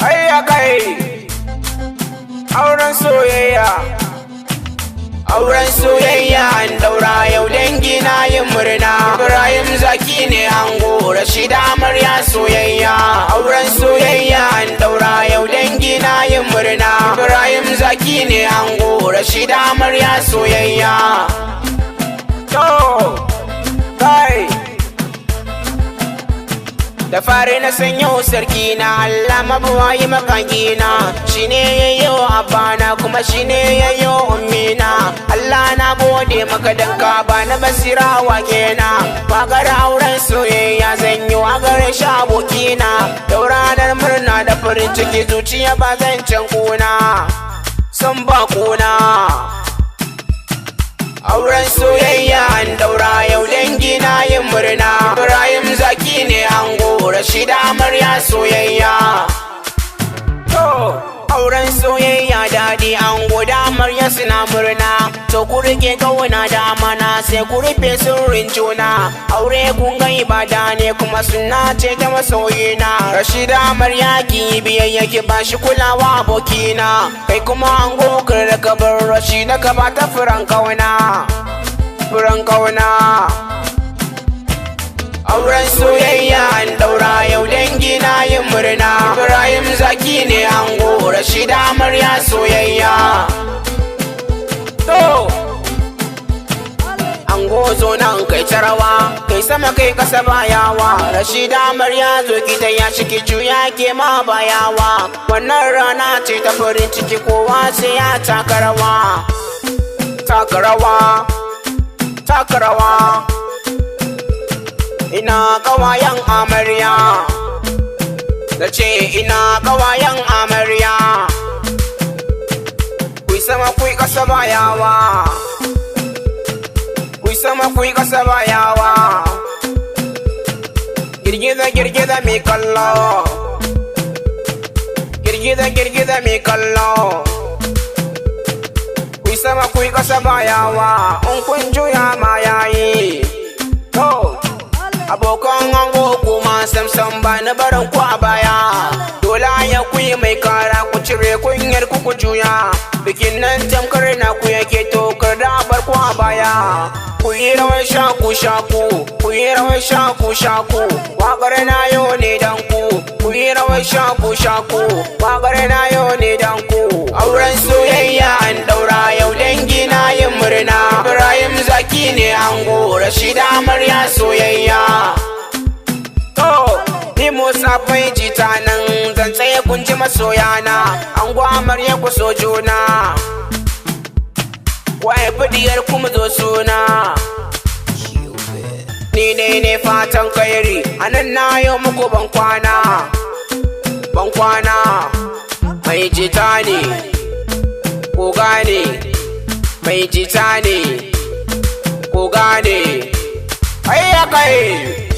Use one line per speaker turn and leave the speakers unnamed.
Hayya kai auren soyayya, auren soyayya an daura yau dangi na yin murna. Ibraheem Zaki ne ango, Rashida amarya soyayya. Auren soyayya an daura yau dangi na yin murna. Ibraheem Zaki ne ango, Rashida amarya soyayya. Kai da fari na sanyo sarki na Allah mabuwayi makagina, shine yayyo abana kuma shine yayyo ummina. Allah na gode maka dan ka bani basira wake na. Wakar auren soyayya zan yi a gare shi abokina. Yau ranar murna da farin ciki zuciya ba zan can kuna, san ba kuna. Auren soyayya an daura yau dangi na yin murna. Ibraheem Zaki ne ango, Rashida amarya soyayya. Auren soyayya daɗi ango da amarya suna murna. To ku rike kauna da amana sai ku rufe sirrin juna. Aure kun ga ibada ne kuma suna ce ta masoyina. Rashida amarya ki biyayya ki bashi kulawa abokina. Kai kuma ango kar da ka bar Rashida ka bata furan kauna, furan kauna. Auren soyayya an daura yau dangi na yin murna. Ibraheem Zaki ne ango, Rashida amarya soyayya. Ango zo nan kai tarawa, kai sama kai kasa bayawa. Rashida amarya zo ki ya shiki juya ke ma bayawa. Wannan rana ce ta farin ciki kowa sai ya taka rawa, taka rawa, taka rawa. Ina kawayan amarya, da ce ina kawayan amarya. Kui sama kui kasa bayawa, kui sama kui kasa bayawa. Girgiza girgiza mai kallo, girgiza girgiza mai kallo. Kui sama kui kasa bayawa, in kun juya ma yayi. Abokan ango kuma samsam ba na barin ku a baya. Dole ya kuyi mai kara ku cire kunyar ku juya. Bikin nan tamkar na ku yake tokar da bar ku a baya. Ku yi rawar shaku shaku, ku yi rawar shaku shaku. Wakar na yau ne dan ku, ku yi rawar shaku shaku. Wakar na yau ne dan ku. Auren soyayya an daura yau dangi na yin murna. Ibraheem Zaki ne ango, Rashida amarya soyayya. Ni Musa bai jita nan zan tsaye kun ji masoyana. Ango amarya ku so juna, ku haifi diyar ku mu zo suna. Ni ne fatan kairi, anan na yau muku ban kwana, ban kwana. Mai jita ne, ko gane, mai jita ne, ko gane. Hayya kai